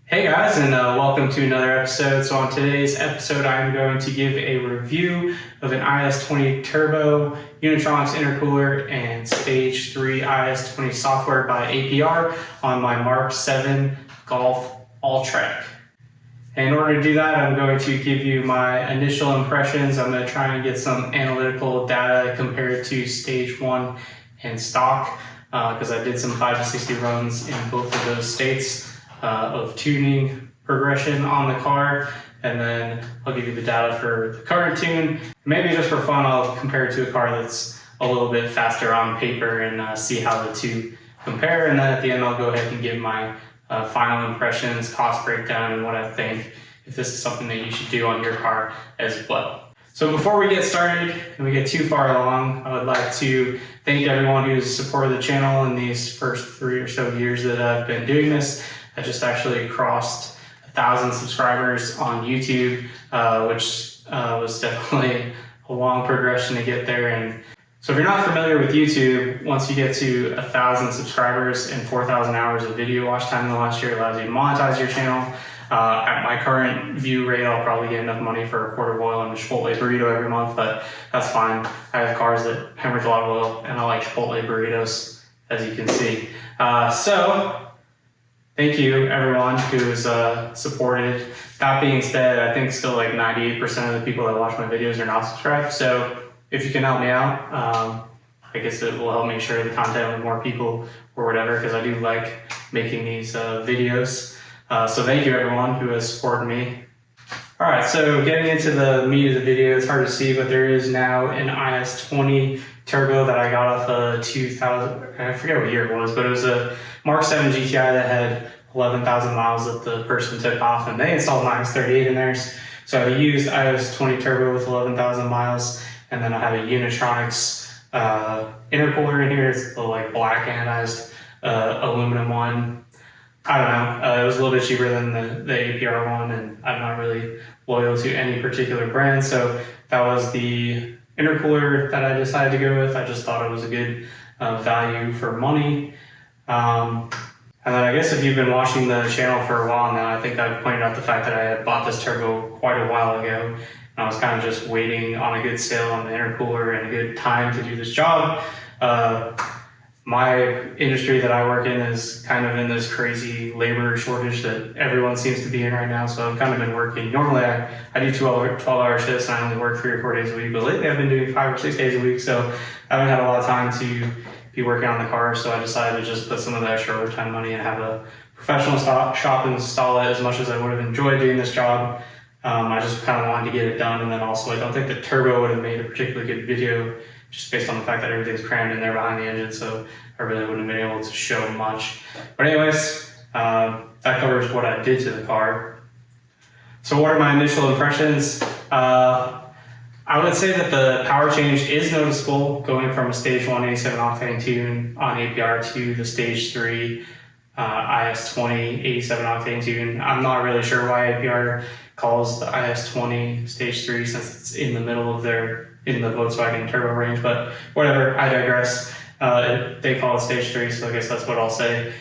Hey guys, and welcome to another episode. So on today's episode, I'm going to give a review of an IS20 Turbo, Unitronics intercooler, and Stage 3 IS20 software by APR on my Mark 7 Golf Alltrack. And in order to do that, I'm going to give you my initial impressions. I'm going to try and get some analytical data compared to Stage 1 and stock, because I did some 5 to 60 runs in both of those states. Of tuning progression on the car, and then I'll give you the data for the current tune. Maybe just for fun, I'll compare it to a car that's a little bit faster on paper and see how the two compare, and then at the end I'll go ahead and give my final impressions, cost breakdown, and what I think if this is something that you should do on your car as well. So before we get started and we get too far along, I would like to thank everyone who's supported the channel in these first 3 or so years that I've been doing this. I just actually crossed 1,000 subscribers on YouTube, which was definitely a long progression to get there. And so if you're not familiar with YouTube, once you get to 1,000 subscribers and 4,000 hours of video watch time in the last year, it allows you to monetize your channel. At my current view rate, I'll probably get enough money for a quart of oil and a Chipotle burrito every month, but that's fine. I have cars that hemorrhage a lot of oil, and I like Chipotle burritos, as you can see. Thank you, everyone who's supported. That being said, I think still like 98% of the people that watch my videos are not subscribed. So if you can help me out, I guess it will help me share the content with more people or whatever, because I do like making these videos. So thank you, everyone who has supported me. All right, so getting into the meat of the video, it's hard to see, but there is now an IS20 Turbo that I got off a 2000, I forget what year it was, but it was a Mark 7 GTI that had 11,000 miles that the person took off, and they installed an IS38 in theirs. So I used IS20 Turbo with 11,000 miles, and then I have a Unitronics intercooler in here. It's the like black anodized aluminum one. I don't know, it was a little bit cheaper than the APR one, and I'm not really loyal to any particular brand, so that was the intercooler that I decided to go with. I just thought it was a good value for money. And then I guess if you've been watching the channel for a while now, I think I've pointed out the fact that I had bought this turbo quite a while ago, and I was kind of just waiting on a good sale on the intercooler and a good time to do this job. My industry that I work in is kind of in this crazy labor shortage that everyone seems to be in right now, so I've kind of been working. Normally I do 12-hour shifts, and I only work 3 or 4 days a week, but lately I've been doing 5 or 6 days a week, so I haven't had a lot of time to be working on the car, so I decided to just put some of the extra overtime money and have a professional shop install it. As much as I would have enjoyed doing this job, I just kind of wanted to get it done, and then also I don't think the turbo would have made a particularly good video just based on the fact that everything's crammed in there behind the engine, so I really wouldn't have been able to show much. But anyways, that covers what I did to the car. So what are my initial impressions? I would say that the power change is noticeable going from a Stage 1 87 octane tune on APR to the Stage 3 IS20 87 octane tune. I'm not really sure why APR calls the IS20 Stage 3 since it's in the middle of in the Volkswagen turbo range, but whatever, I digress. They call it Stage 3, so I guess that's what I'll say.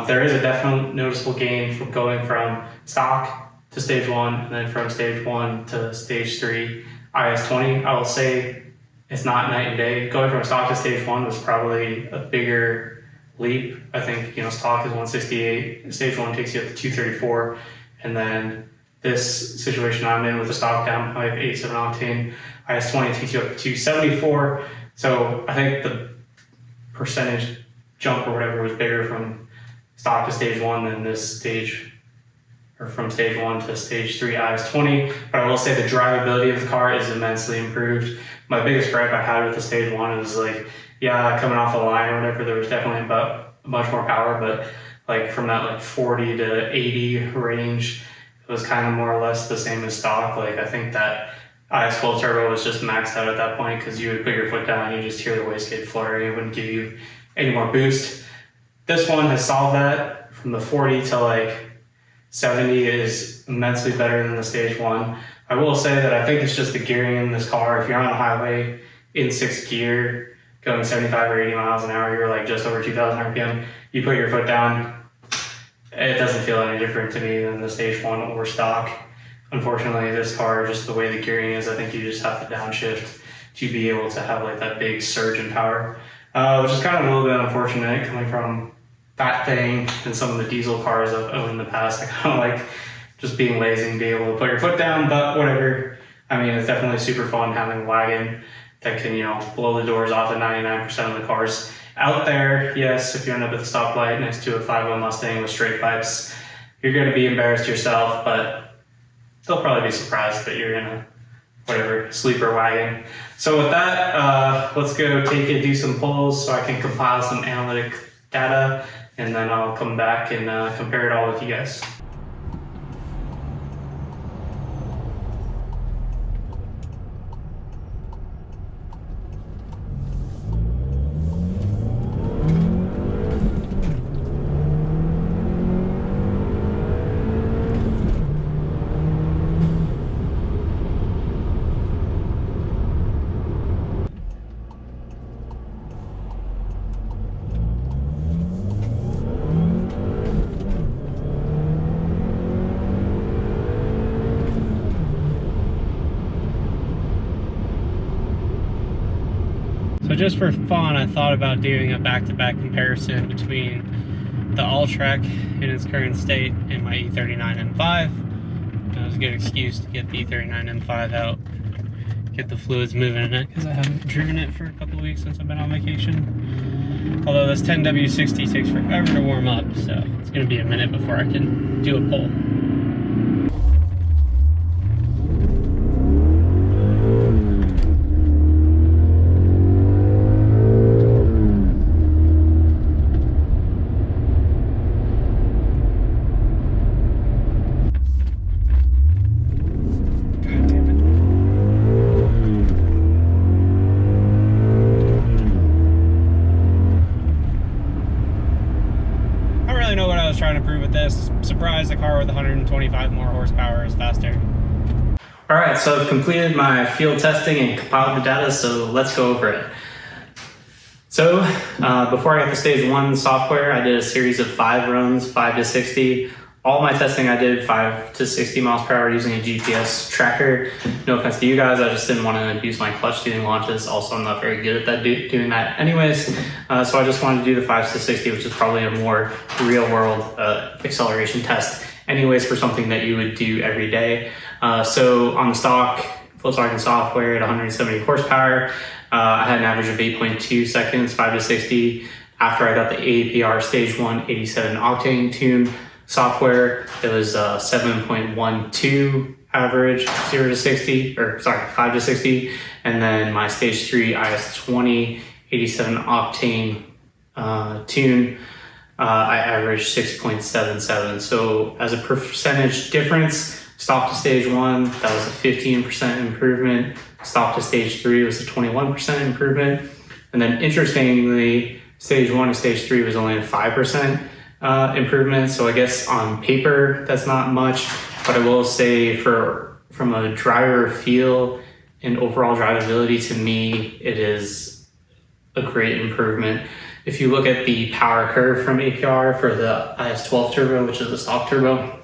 There is a definite noticeable gain from going from stock to Stage 1, and then from Stage 1 to Stage 3 IS20. I will say it's not night and day. Going from stock to Stage 1 was probably a bigger leap. I think, stock is 168, Stage 1 takes you up to 234, and then this situation I'm in with the stock downpipe 87 octane IS20 takes you up to 274. So I think the percentage jump or whatever was bigger from stock to Stage 1 than this stage, or from Stage 1 to Stage 3 IS20. But I will say the drivability of the car is immensely improved. My biggest gripe I had with the Stage 1 is coming off the line or whatever, there was definitely about much more power, but from that 40 to 80 range, it was kind of more or less the same as stock. I think that IS12 turbo was just maxed out at that point, because you would put your foot down and you just hear the wastegate fluttering. It wouldn't give you any more boost. This one has solved that. From the 40 to 70 is immensely better than the Stage 1. I will say that I think it's just the gearing in this car. If you're on the highway in 6th gear, going 75 or 80 miles an hour, you're just over 2,000 RPM, you put your foot down, it doesn't feel any different to me than the stage 1 or stock. Unfortunately, this car, just the way the gearing is, I think you just have to downshift to be able to have like that big surge in power, which is kind of a little bit unfortunate coming from that thing and some of the diesel cars I've owned in the past. I kind of like just being lazy and being able to put your foot down, but whatever. I mean, it's definitely super fun having a wagon that can, blow the doors off of 99% of the cars out there. Yes, if you end up at the stoplight next to a 5.0 Mustang with straight pipes, you're going to be embarrassed yourself, but they'll probably be surprised that you're in a whatever sleeper wagon. So with that, let's go take it, do some polls so I can compile some analytic data, and then I'll come back and compare it all with you guys. So just for fun, I thought about doing a back-to-back comparison between the Alltrack in its current state and my E39 M5. That was a good excuse to get the E39 M5 out, get the fluids moving in it, because I haven't driven it for a couple of weeks since I've been on vacation. Although this 10W60 takes forever to warm up, so it's going to be a minute before I can do a poll. Know what I was trying to prove with this. Surprise, a car with 125 more horsepower is faster. All right, so I've completed my field testing and compiled the data, so let's go over it. So before I got the stage 1 software, I did a series of 5 runs, 5 to 60. All my testing I did 5 to 60 miles per hour using a GPS tracker. No offense to you guys, I just didn't want to abuse my clutch doing launches. Also, I'm not very good at that doing that anyways. So I just wanted to do the 5 to 60, which is probably a more real world acceleration test anyways for something that you would do every day. So on the stock Volkswagen software at 170 horsepower, I had an average of 8.2 seconds, 5 to 60. After I got the APR stage 1 87 octane tune software, it was 7.12 average 0 to 60, or sorry, 5 to 60. And then my stage 3 IS20 87 octane tune, I averaged 6.77. So as a percentage difference, stock to stage 1, that was a 15% improvement. Stock to stage 3 was a 21% improvement. And then interestingly, stage 1 to stage 3 was only a 5% improvement. So I guess on paper, that's not much, but I will say from a driver feel and overall drivability, to me, it is a great improvement. If you look at the power curve from APR for the IS12 turbo, which is the stock turbo,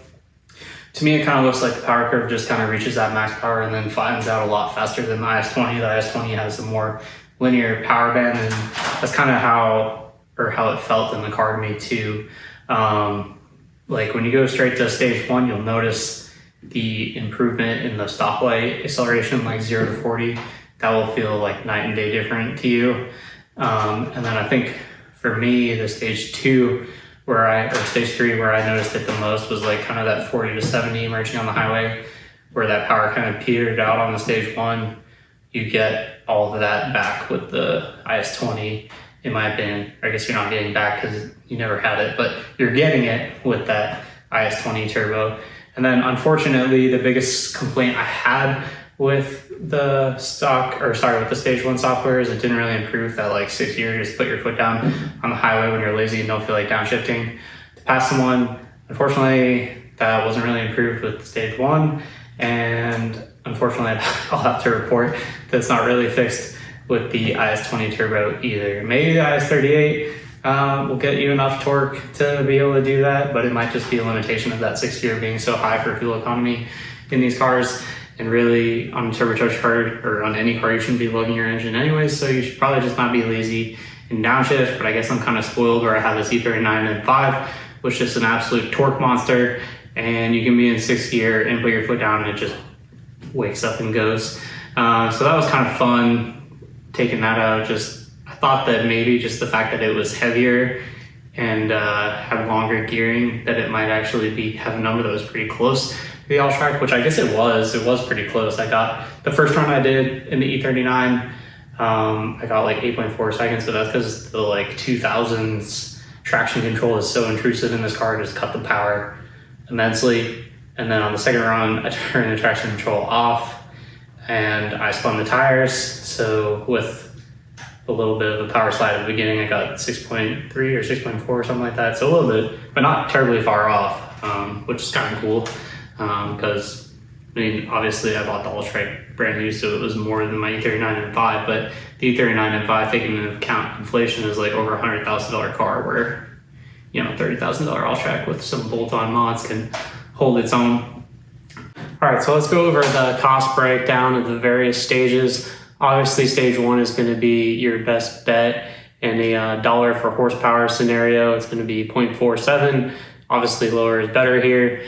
to me, it kind of looks like the power curve just kind of reaches that max power and then flattens out a lot faster than the IS20. The IS20 has a more linear power band, and that's kind of how it felt in the car to me too. Like when you go straight to stage 1, you'll notice the improvement in the stoplight acceleration, like 0 to 40. That will feel like night and day different to you. And then I think for me, the stage 2 or stage 3 where I noticed it the most was like kind of that 40 to 70 emerging on the highway, where that power kind of petered out on the stage 1. You get all of that back with the IS20, in my opinion. I guess you're not getting back because you never had it, but you're getting it with that IS20 turbo. And then unfortunately, the biggest complaint I had with the with the stage 1 software is it didn't really improve that like 6 years, just put your foot down on the highway when you're lazy and don't feel like downshifting to pass someone. Unfortunately, that wasn't really improved with stage 1. And unfortunately, I'll have to report that it's not really fixed with the IS20 turbo either. Maybe the IS38, will get you enough torque to be able to do that, but it might just be a limitation of that 6 gear being so high for fuel economy in these cars. And really, on a turbocharged car or on any car, you shouldn't be lugging your engine anyways, so you should probably just not be lazy in downshift. But I guess I'm kind of spoiled where I have this E39 M5, which is just an absolute torque monster, and you can be in 6th gear and put your foot down and it just wakes up and goes. So that was kind of fun, taking that out. I thought that maybe just the fact that it was heavier and have longer gearing, that it might actually have a number that was pretty close to the Alltrack, which I guess it was pretty close. I got the first run I did in the E39, I got like 8.4 seconds, but that's because the like 2000s traction control is so intrusive in this car, just cut the power immensely. And then on the second run, I turned the traction control off and I spun the tires. So with a little bit of a power slide at the beginning, I got 6.3 or 6.4 or something like that. So a little bit, but not terribly far off, which is kind of cool. Because I mean, obviously I bought the Alltrack brand new, so it was more than my E39 M5, but the E39 M5, taking into account inflation, is like over $100,000 car, where, you know, $30,000 Alltrack with some bolt-on mods can hold its own. All right, so let's go over the cost breakdown of the various stages. Obviously, stage 1 is going to be your best bet. In a dollar for horsepower scenario, it's going to be 0.47. Obviously, lower is better here.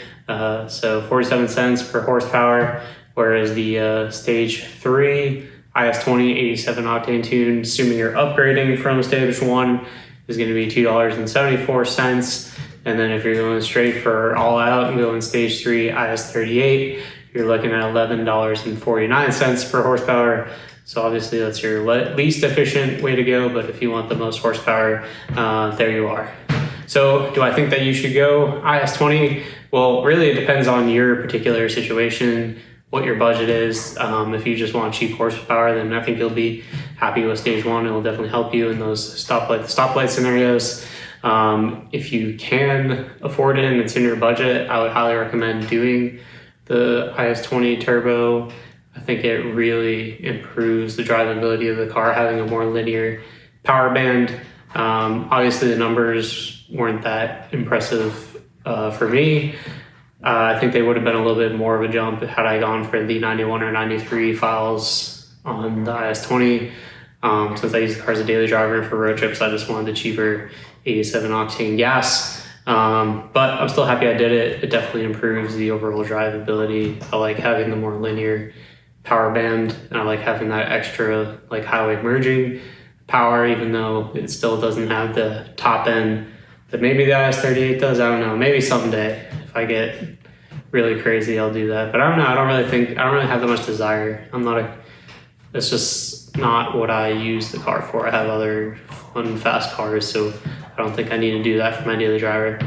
So 47 cents per horsepower, whereas the stage 3 IS20 87 octane tune, assuming you're upgrading from stage 1, is going to be $2.74. And then if you're going straight for all out and going stage 3 IS38, you're looking at $11.49 per horsepower. So obviously that's your least efficient way to go, but if you want the most horsepower, there you are. So do I think that you should go IS20? Well, really it depends on your particular situation, what your budget is. If you just want cheap horsepower, then I think you'll be happy with stage 1. It'll definitely help you in those stoplight scenarios. If you can afford it and it's in your budget, I would highly recommend doing the IS20 turbo. I think it really improves the drivability of the car, having a more linear power band. Obviously the numbers weren't that impressive for me. I think they would have been a little bit more of a jump had I gone for the 91 or 93 files on the IS20. Since I use the car as a daily driver for road trips, I just wanted the cheaper 87 octane gas. But I'm still happy I did it. It definitely improves the overall drivability. I like having the more linear power band, and I like having that extra like highway merging power, even though it still doesn't have the top end that maybe the IS38 does. I don't know, maybe someday if I get really crazy I'll do that, but I don't know. I don't really have that much desire. It's just not what I use the car for. I have other fun fast cars, so I don't think I need to do that for my daily driver.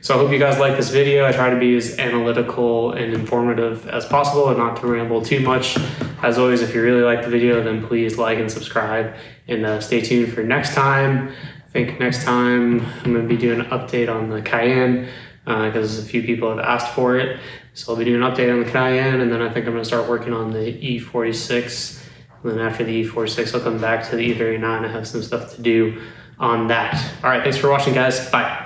So I hope you guys like this video. I try to be as analytical and informative as possible and not to ramble too much. As always, if you really like the video, then please like and subscribe, and stay tuned for next time. I think next time I'm going to be doing an update on the Cayenne because a few people have asked for it. So I'll be doing an update on the Cayenne, and then I think I'm going to start working on the E46. And then after the E46, I'll come back to the E39. I have some stuff to do on that. All right, thanks for watching, guys. Bye.